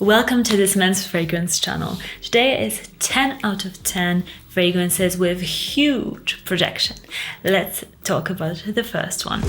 Welcome to this men's fragrance channel. Today is 10 out of 10 fragrances with huge projection. Let's talk about the first one.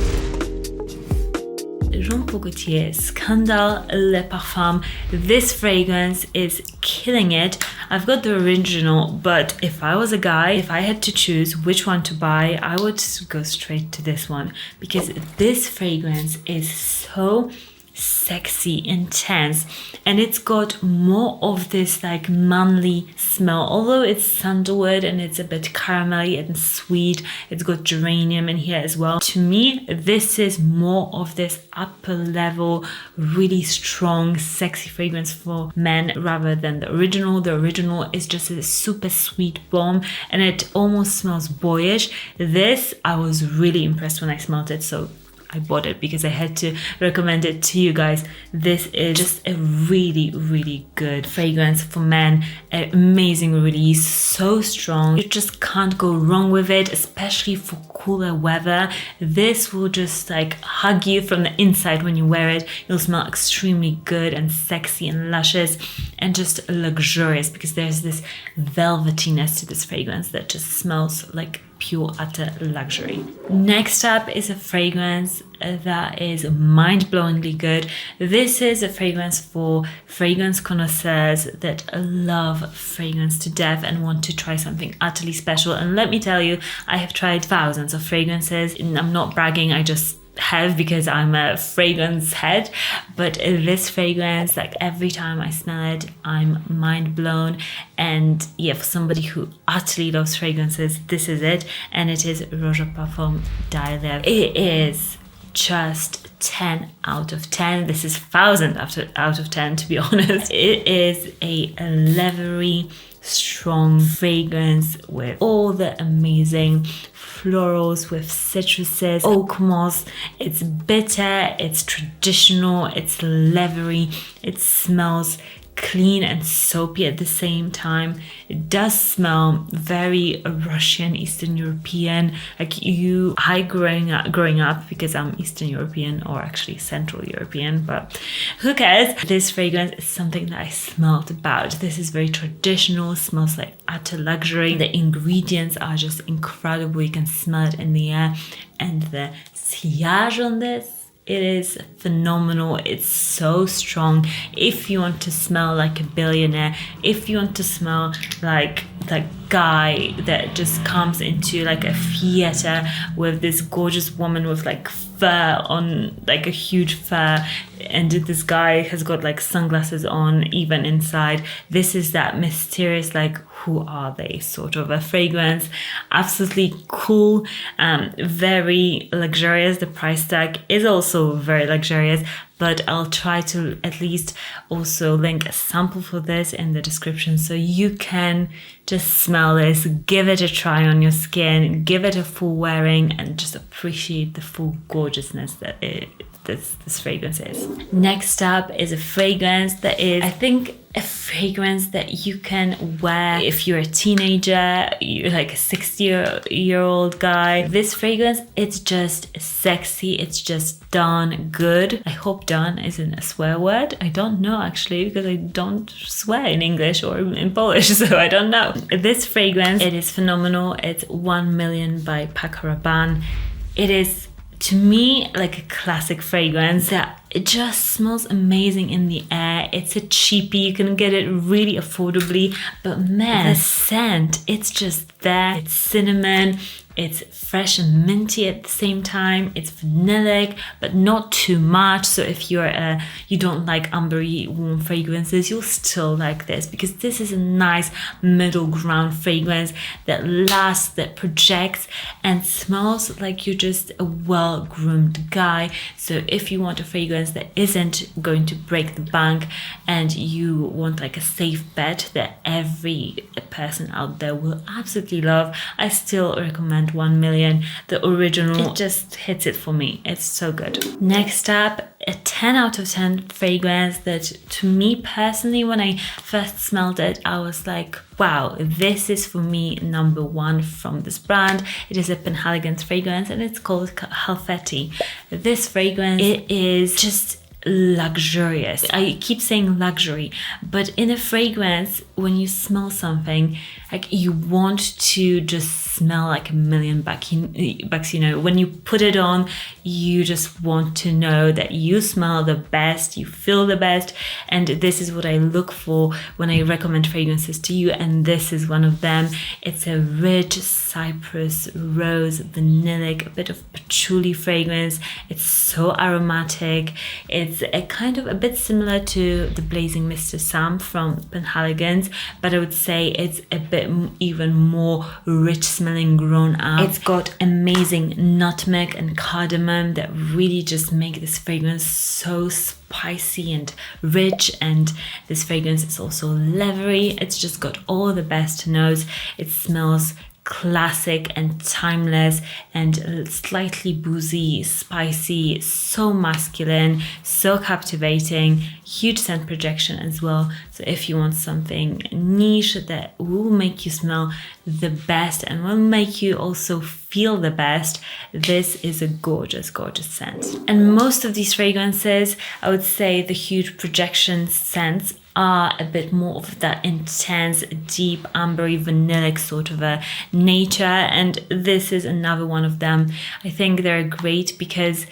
Gaultier Scandale Le Parfum. This fragrance is killing it. I've got the original, but if I was a guy, if I had to choose which one to buy, I would go straight to this one because this fragrance is so sexy, intense, and it's got more of this like manly smell. Although it's sandalwood and it's a bit caramelly and sweet, it's got geranium in here as well. To me, this is more of this upper level, really strong, sexy fragrance for men rather than the original. The original is just a super sweet bomb and it almost smells boyish. This, I was really impressed when I smelled it, so I bought it because I had to recommend it to you guys. This is just a really, really good fragrance for men. An amazing release, so strong. You just can't go wrong with it, especially for cooler weather. This will just like hug you from the inside when you wear it. You'll smell extremely good and sexy and luscious and just luxurious because there's this velvetiness to this fragrance that just smells like pure utter luxury. Next up is a fragrance that is mind-blowingly good. This is a fragrance for fragrance connoisseurs that love fragrance to death and want to try something utterly special. And let me tell you, I have tried thousands of fragrances, and I'm not bragging, I just have because I'm a fragrance head, but this fragrance, like every time I smell it, I'm mind blown. And yeah, for somebody who utterly loves fragrances, this is it. And it is Roja Parfums diaghilev. It is just 10 out of 10. This is 1,000 out of 10, to be honest. It is a leathery, strong fragrance with all the amazing florals, with citruses, oak moss. It's bitter, it's traditional, it's leathery, it smells clean and soapy at the same time. It does smell very Russian, Eastern European. Like growing up because I'm Eastern European, or actually Central European, but who cares? This fragrance is something that I smelled about. This is very traditional, smells like utter luxury. The ingredients are just incredible. You can smell it in the air, and the sillage on this, it is phenomenal. It's so strong. If you want to smell like a billionaire, if you want to smell like the guy that just comes into like a theater with this gorgeous woman with like fur on, like a huge fur, and this guy has got like sunglasses on even inside, this is that mysterious, like, who are they sort of a fragrance. Absolutely cool, very luxurious. The price tag is also very luxurious, but I'll try to at least also link a sample for this in the description so you can just smell this, give it a try on your skin, give it a full wearing, and just appreciate the full gorgeousness that this fragrance is. Next up is a fragrance that is, I think, a fragrance that you can wear if you're a teenager, you're like a 60-year-old guy. This fragrance, it's just sexy, it's just done good. I hope done isn't a swear word. I don't know actually, because I don't swear in English or in Polish, so I don't know. This fragrance, it is phenomenal. It's 1 Million by Paco Rabbane. It is, to me, like a classic fragrance that it just smells amazing in the air. It's a cheapie, you can get it really affordably, but man, the scent, it's just there. It's cinnamon, it's fresh and minty at the same time. It's vanillic, but not too much. So if you don't like ambery warm fragrances, you'll still like this, because this is a nice middle ground fragrance that lasts, that projects, and smells like you're just a well-groomed guy. So if you want a fragrance that isn't going to break the bank, and you want like a safe bet that every person out there will absolutely love, I still recommend 1 Million. The original, it just hits it for me. It's so good. Next up, a 10 out of 10 fragrance that, to me personally, when I first smelled it, I was like, wow, this is for me number one from this brand. It is a Penhaligon fragrance and it's called Halfetti. This fragrance, it is just luxurious. I keep saying luxury, but in a fragrance, when you smell something, like you want to just smell like $1,000,000 bucks, you know. When you put it on, you just want to know that you smell the best, you feel the best, and this is what I look for when I recommend fragrances to you, and this is one of them. It's a rich cypress, rose, vanillic, a bit of patchouli fragrance. It's so aromatic. It's a kind of a bit similar to the Blazing Mr. Sam from Penhaligon's, but I would say it's a bit even more rich smelling, grown up. It's got amazing nutmeg and cardamom that really just make this fragrance so spicy and rich, and this fragrance is also leathery. It's just got all the best notes. It smells classic and timeless and slightly boozy, spicy, so masculine, so captivating, huge scent projection as well. So if you want something niche that will make you smell the best and will make you also feel the best, this is a gorgeous, gorgeous scent. And most of these fragrances, I would say the huge projection scents are a bit more of that intense, deep, ambery, vanillic sort of a nature, and this is another one of them. I think they're great because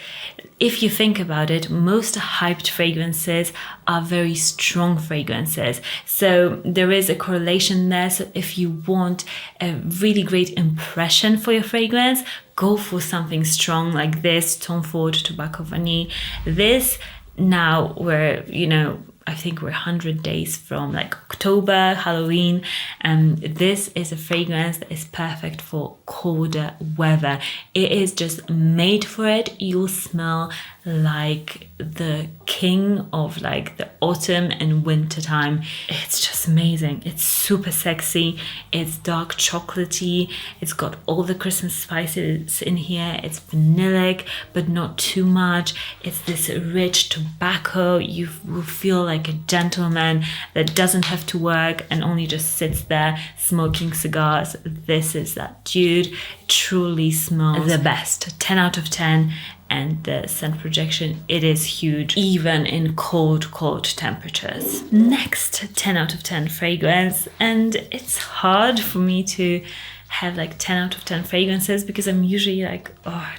if you think about it, most hyped fragrances are very strong fragrances. So there is a correlation there. So if you want a really great impression for your fragrance, go for something strong like this, Tom Ford Tobacco Vanille. This, now we're, you know, I think we're 100 days from like October, Halloween, and this is a fragrance that is perfect for colder weather. It is just made for it. You'll smell like the king of like the autumn and winter time. It's just amazing. It's super sexy. It's dark chocolatey. It's got all the Christmas spices in here. It's vanillic, but not too much. It's this rich tobacco. You will feel like a gentleman that doesn't have to work and only just sits there smoking cigars. This is that dude. Truly smells the best. 10 out of 10. And the scent projection, it is huge, even in cold temperatures. Next 10 out of 10 fragrance, and it's hard for me to have like 10 out of 10 fragrances because I'm usually like,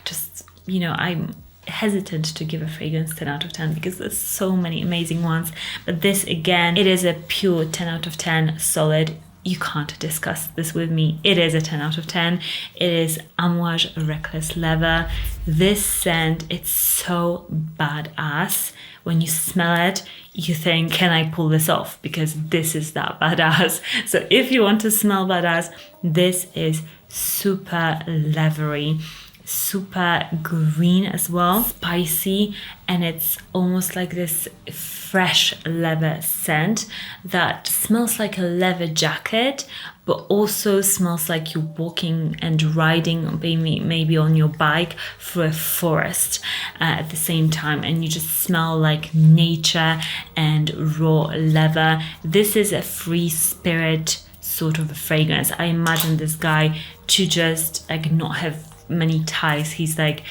just, you know, I'm hesitant to give a fragrance 10 out of 10 because there's so many amazing ones. But this, again, it is a pure 10 out of 10 solid. You can't discuss this with me. It is a 10 out of 10. It is Amouage Reckless Leather. This scent, it's so badass. When you smell it, you think, can I pull this off? Because this is that badass. So if you want to smell badass, this is super leathery, super green as well, spicy, and it's almost like this fresh leather scent that smells like a leather jacket, but also smells like you're walking and riding maybe on your bike through a forest at the same time, and you just smell like nature and raw leather. This is a free spirit sort of a fragrance. I imagine this guy to just like not have many ties. He's like,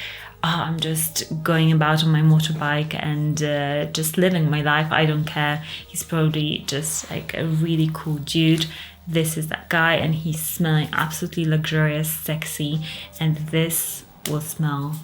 I'm just going about on my motorbike and just living my life. I don't care. He's probably just like a really cool dude. This is that guy, and he's smelling absolutely luxurious, sexy, and this will smell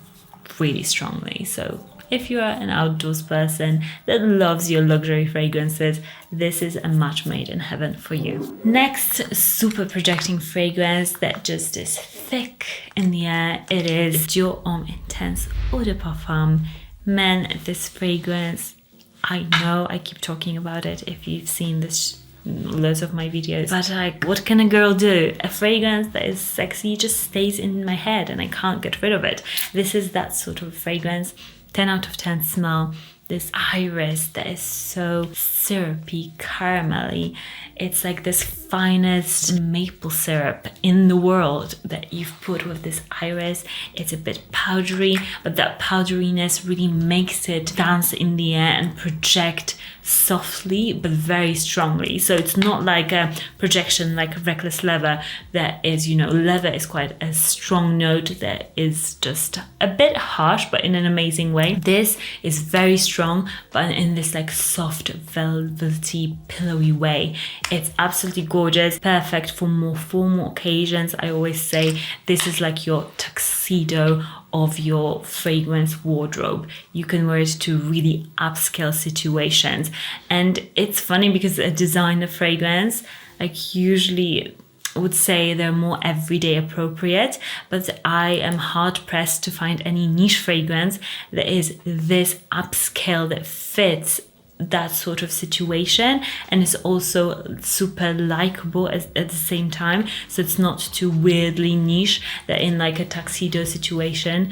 really strongly. So if you are an outdoors person that loves your luxury fragrances, this is a match made in heaven for you. Next, super projecting fragrance that just is thick in the air. It is Dior Homme Intense Eau de Parfum. Man, this fragrance, I know I keep talking about it if you've seen this loads of my videos, but like, what can a girl do? A fragrance that is sexy just stays in my head and I can't get rid of it. This is that sort of fragrance. 10 out of 10 smell. This iris that is so syrupy, caramelly. It's like this finest maple syrup in the world that you've put with this iris. It's a bit powdery, but that powderiness really makes it dance in the air and project softly but very strongly. So it's not like a projection like Reckless Leather that is, you know, leather is quite a strong note that is just a bit harsh but in an amazing way. This is very strong strong, but in this like soft, velvety, pillowy way. It's absolutely gorgeous, perfect for more formal occasions. I always say this is like your tuxedo of your fragrance wardrobe. You can wear it to really upscale situations. And it's funny because a designer fragrance, like usually I would say they're more everyday appropriate, but I am hard pressed to find any niche fragrance that is this upscale that fits that sort of situation and is also super likable at the same time. So it's not too weirdly niche that in like a tuxedo situation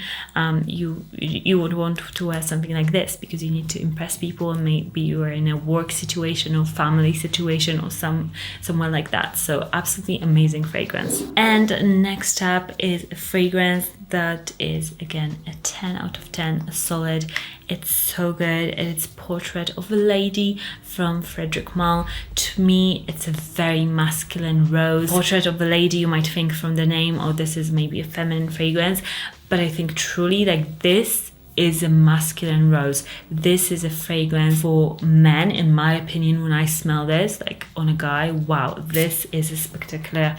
you would want to wear something like this because you need to impress people, and maybe you are in a work situation or family situation or somewhere like that. So absolutely amazing fragrance. And next up is a fragrance that is again a 10 out of 10, a solid. It's so good. It's Portrait of a Lady from Frederic Malle. To me, it's a very masculine rose. Portrait of a Lady, you might think from the name, oh, this is maybe a feminine fragrance, but I think truly like this is a masculine rose. This is a fragrance for men, in my opinion. When I smell this, like on a guy, wow, this is a spectacular,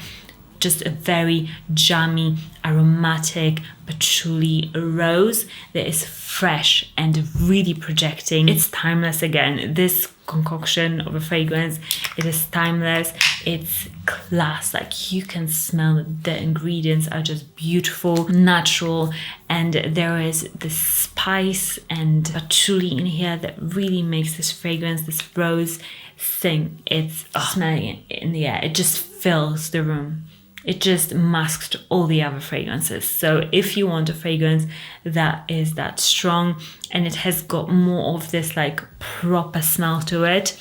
just a very jammy, aromatic, patchouli rose that is fresh and really projecting. It's timeless again. This concoction of a fragrance, it is timeless. It's class. Like you can smell the ingredients are just beautiful, natural, and there is this spice and patchouli in here that really makes this fragrance, this rose, sing. It's smelling it in the air. It just fills the room. It just masked all the other fragrances. So if you want a fragrance that is that strong and it has got more of this like proper smell to it,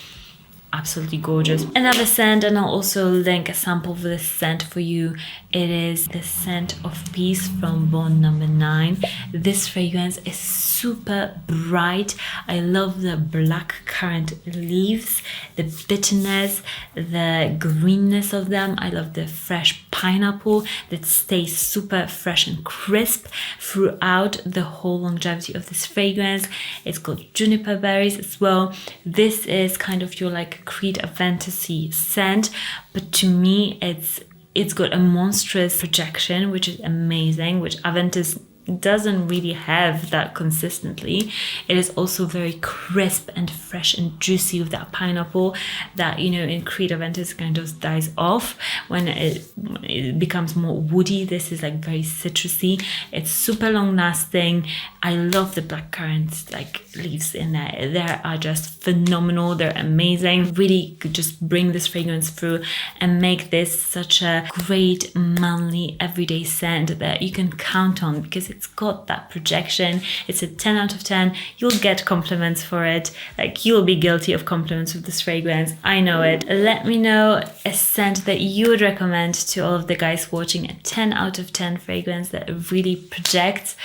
absolutely gorgeous. Another scent, and I'll also link a sample of this scent for you. It is the Scent of Peace from Bond No. 9. This fragrance is super bright. I love the black currant leaves, the bitterness, the greenness of them. I love the fresh pineapple that stays super fresh and crisp throughout the whole longevity of this fragrance. It's got juniper berries as well. This is kind of your like Creed Aventus scent, but to me it's got a monstrous projection, which is amazing, which Aventus doesn't really have that consistently. It is also very crisp and fresh and juicy with that pineapple that, you know, in Creed Aventus kind of dies off when it becomes more woody. This is like very citrusy. It's super long lasting. I love the blackcurrant like leaves in there. They are just phenomenal. They're amazing. Really could just bring this fragrance through and make this such a great manly everyday scent that you can count on because it's got that projection. It's a 10 out of 10. You'll get compliments for it. Like you'll be guilty of compliments with this fragrance. I know it. Let me know a scent that you would recommend to all of the guys watching, a 10 out of 10 fragrance that really projects.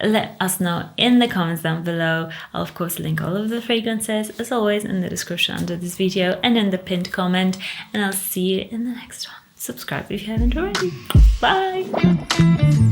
Let us know in the comments down below. I'll of course link all of the fragrances as always in the description under this video and in the pinned comment, and I'll see you in the next one. Subscribe if you haven't already. Bye!